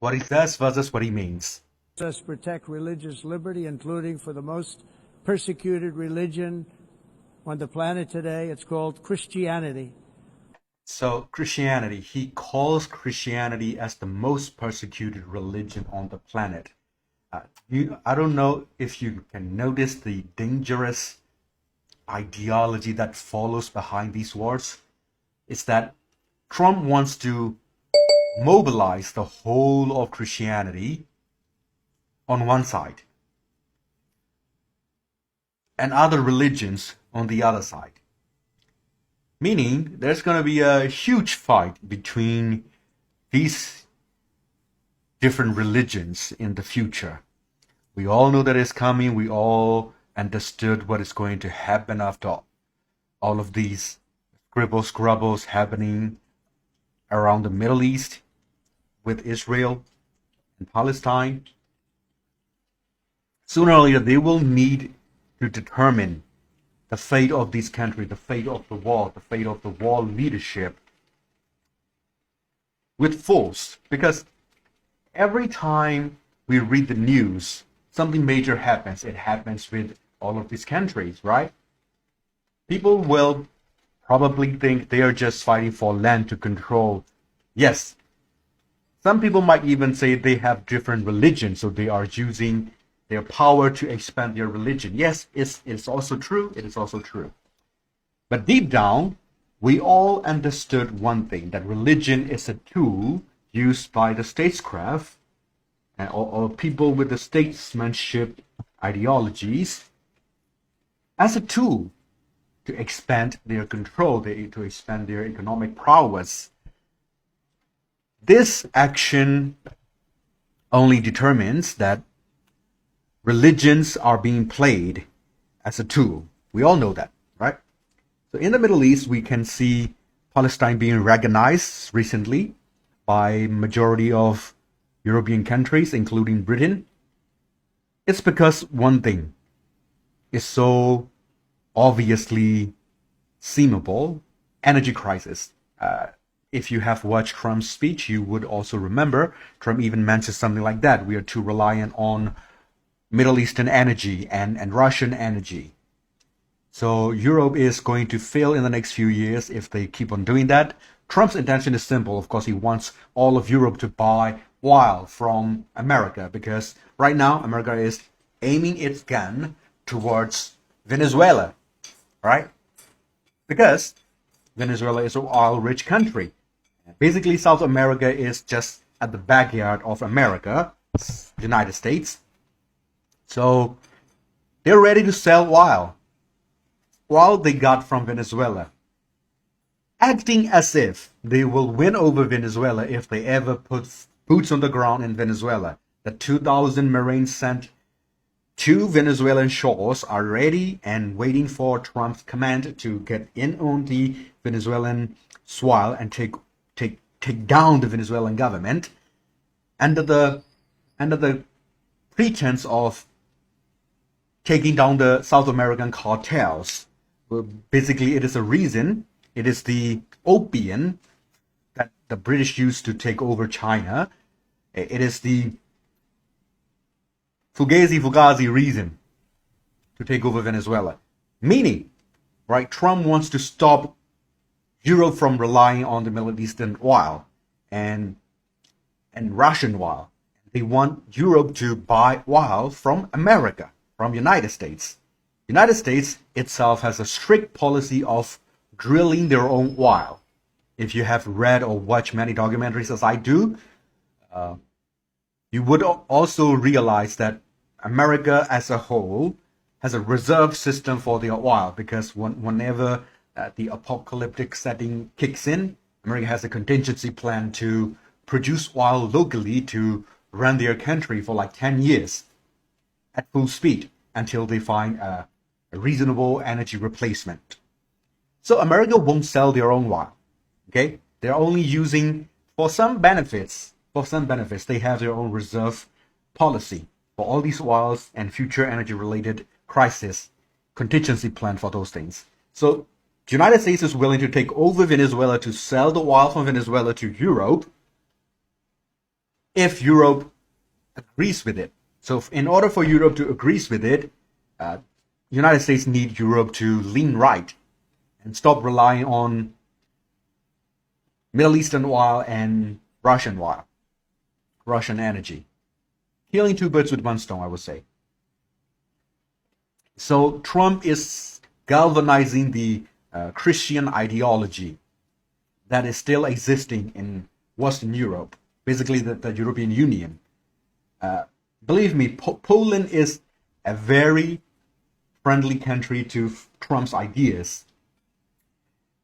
What he says versus what he means. Us protect religious liberty, including for the most persecuted religion on the planet today. It's called Christianity. So Christianity, he calls Christianity as the most persecuted religion on the planet. I don't know if you can notice the dangerous ideology that follows behind these words. It's that Trump wants to mobilize the whole of Christianity on one side and other religions on the other side. Meaning there's going to be a huge fight between these different religions in the future. We all know that it's coming. We all understood what is going to happen after all of these scribbles happening around the Middle East with Israel and Palestine. Sooner or later, they will need to determine the fate of this country, the fate of the world, the fate of the world leadership with force. Because every time we read the news, something major happens. It happens with all of these countries, right? People will probably think they are just fighting for land to control. Yes, some people might even say they have different religions, so they are using their power to expand their religion. Yes, it's also true. It is also true. But deep down, we all understood one thing, that religion is a tool used by the statecraft or people with the statesmanship ideologies as a tool to expand their control, to expand their economic prowess. This action only determines that religions are being played as a tool. We all know that, right? So in the Middle East, we can see Palestine being recognized recently by majority of European countries, including Britain. It's because one thing is so obviously seemable: energy crisis. If you have watched Trump's speech, you would also remember Trump even mentioned something like that. We are too reliant on Middle Eastern energy and Russian energy. So Europe is going to fail in the next few years if they keep on doing that. Trump's intention is simple. Of course, he wants all of Europe to buy oil from America, because right now America is aiming its gun towards Venezuela, right? Because Venezuela is an oil-rich country. Basically, South America is just at the backyard of America, United States. So they're ready to sell oil they got from Venezuela, acting as if they will win over Venezuela if they ever put boots on the ground in Venezuela. The 2,000 Marines sent to Venezuelan shores are ready and waiting for Trump's command to get in on the Venezuelan soil and take down the Venezuelan government under the pretense of taking down the South American cartels. Well, basically, it is a reason. It is the opium that the British used to take over China. It is the Fugazi reason to take over Venezuela. Meaning, right, Trump wants to stop Europe from relying on the Middle Eastern oil and Russian oil. They want Europe to buy oil from America, from United States. United States itself has a strict policy of drilling their own oil. If you have read or watched many documentaries as I do, you would also realize that America as a whole has a reserve system for their oil, because whenever the apocalyptic setting kicks in, America has a contingency plan to produce oil locally to run their country for like 10 years at full speed until they find a reasonable energy replacement. So America won't sell their own oil. Okay? They're only using for some benefits. They have their own reserve policy for all these oils and future energy related crisis, contingency plan for those things. So the United States is willing to take over Venezuela to sell the oil from Venezuela to Europe if Europe agrees with it. So in order for Europe to agree with it, United States need Europe to lean right and stop relying on Middle Eastern oil and Russian energy. Killing two birds with one stone, I would say. So Trump is galvanizing the Christian ideology that is still existing in Western Europe, basically the European Union. Believe me, Poland is a very friendly country to Trump's ideas.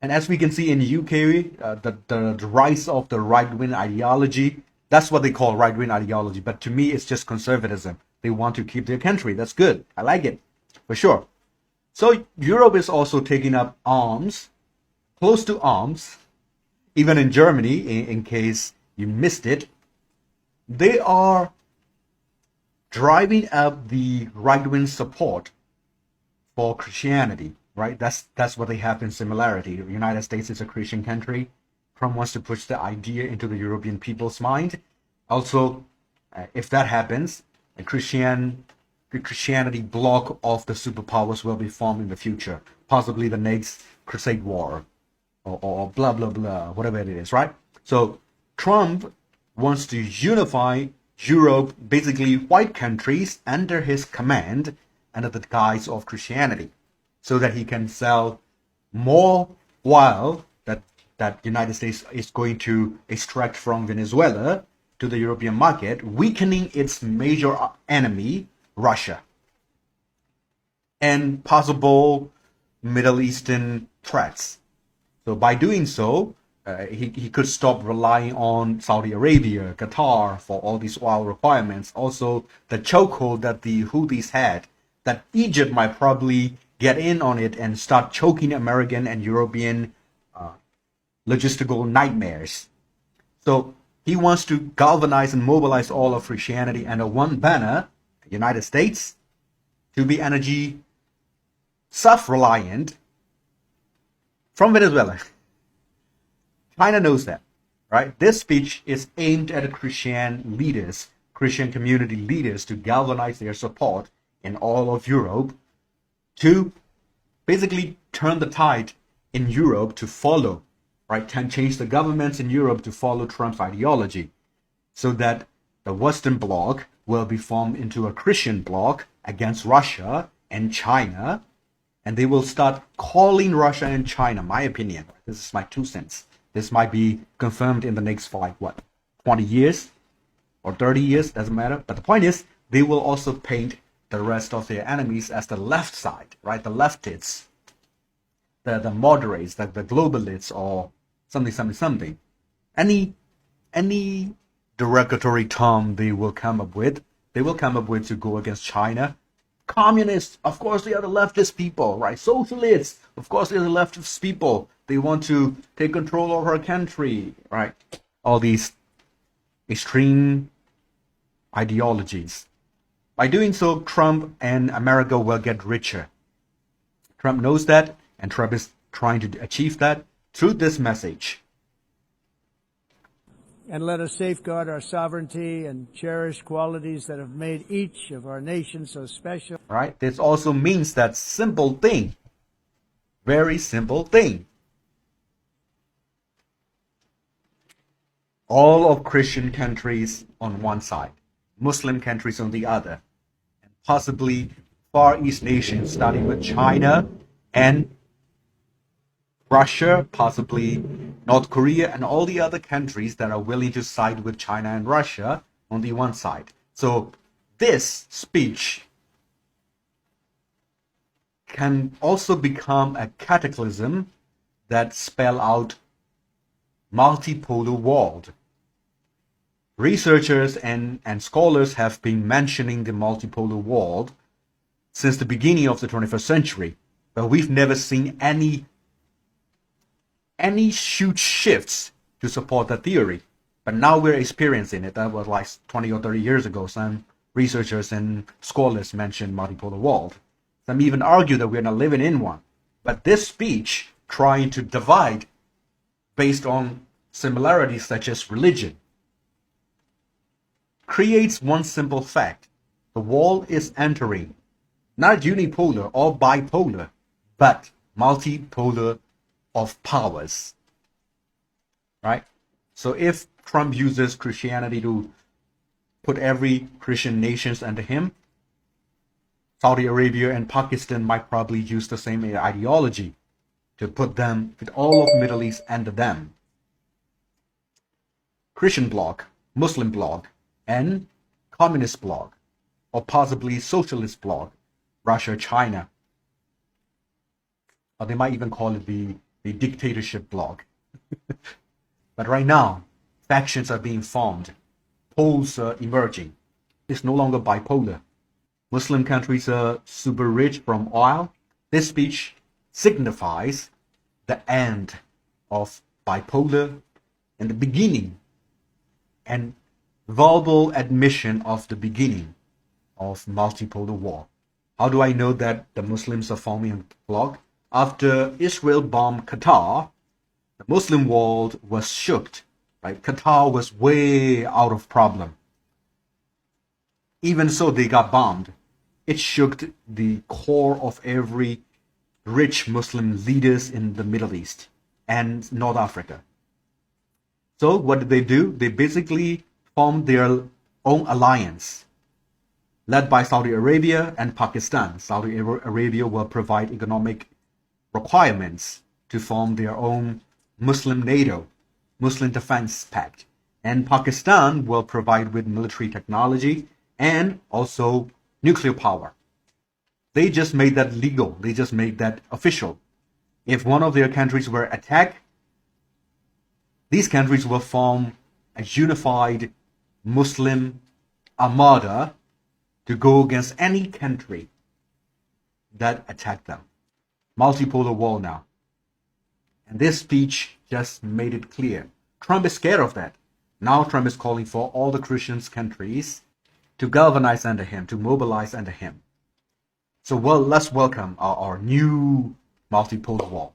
And as we can see in the UK, the rise of the right-wing ideology, that's what they call right-wing ideology. But to me, it's just conservatism. They want to keep their country. That's good. I like it, for sure. So Europe is also taking up arms, close to arms, even in Germany, in case you missed it. They are driving up the right-wing support for Christianity, right? That's what they have in similarity. The United States is a Christian country. Trump wants to push the idea into the European people's mind. Also, if that happens, the Christianity bloc of the superpowers will be formed in the future, possibly the next Crusade War, or blah blah blah, whatever it is, right? So Trump wants to unify Europe, basically white countries, under his command, under the guise of Christianity, so that he can sell more oil that United States is going to extract from Venezuela to the European market, weakening its major enemy, Russia, and possible Middle Eastern threats. So by doing so, he could stop relying on Saudi Arabia, Qatar for all these oil requirements. Also, the chokehold that the Houthis had, that Egypt might probably get in on it and start choking American and European logistical nightmares. So he wants to galvanize and mobilize all of Christianity under one banner, the United States, to be energy self-reliant from Venezuela. China knows that, right? This speech is aimed at Christian leaders, Christian community leaders, to galvanize their support in all of Europe, to basically turn the tide in Europe to follow, right? Can change the governments in Europe to follow Trump's ideology, so that the Western bloc will be formed into a Christian bloc against Russia and China, and they will start calling Russia and China, my opinion, this is my 2 cents. This might be confirmed in the next, for like, what, 20 years or 30 years, doesn't matter. But the point is, they will also paint the rest of their enemies as the left side, right? The leftists, the moderates, the globalists, or something. Any derogatory term they will come up with to go against China. Communists, of course, they are the leftist people, right? Socialists, of course, they are the leftist people. They want to take control of our country, right? All these extreme ideologies. By doing so, Trump and America will get richer. Trump knows that, and Trump is trying to achieve that through this message. And let us safeguard our sovereignty and cherish qualities that have made each of our nations so special. Right? This also means that simple thing. Very simple thing. All of Christian countries on one side, Muslim countries on the other, and possibly Far East nations, starting with China and Russia, possibly North Korea, and all the other countries that are willing to side with China and Russia on the one side. So this speech can also become a cataclysm that spell out multipolar world. Researchers and scholars have been mentioning the multipolar world since the beginning of the 21st century, but we've never seen any huge shifts to support that theory. But now we're experiencing it. That was like 20 or 30 years ago. Some researchers and scholars mentioned multipolar world. Some even argue that we're not living in one. But this speech, trying to divide based on similarities such as religion, creates one simple fact. The wall is entering not unipolar or bipolar, but multipolar of powers. Right? So if Trump uses Christianity to put every Christian nations under him, Saudi Arabia and Pakistan might probably use the same ideology to put them with all of Middle East under them. Christian bloc, Muslim bloc, and communist bloc, or possibly socialist bloc, Russia, China. Or they might even call it the dictatorship bloc. But right now, factions are being formed. Poles are emerging. It's no longer bipolar. Muslim countries are super rich from oil. This speech signifies the end of bipolar and the beginning and verbal admission of the beginning of multipolar war. How do I know that the Muslims are forming a bloc? After Israel bombed Qatar, the Muslim world was shook. Right? Qatar was way out of problem. Even so, they got bombed. It shook the core of every rich Muslim leaders in the Middle East and North Africa. So what did they do? They basically formed their own alliance, led by Saudi Arabia and Pakistan. Saudi Arabia will provide economic requirements to form their own Muslim NATO, Muslim Defense Pact. And Pakistan will provide with military technology and also nuclear power. They just made that legal. They just made that official. If one of their countries were attacked, these countries will form a unified Muslim armada to go against any country that attacked them. Multipolar war now. And this speech just made it clear. Trump is scared of that. Now Trump is calling for all the Christian countries to galvanize under him, to mobilize under him. So let's welcome our new multipolar war.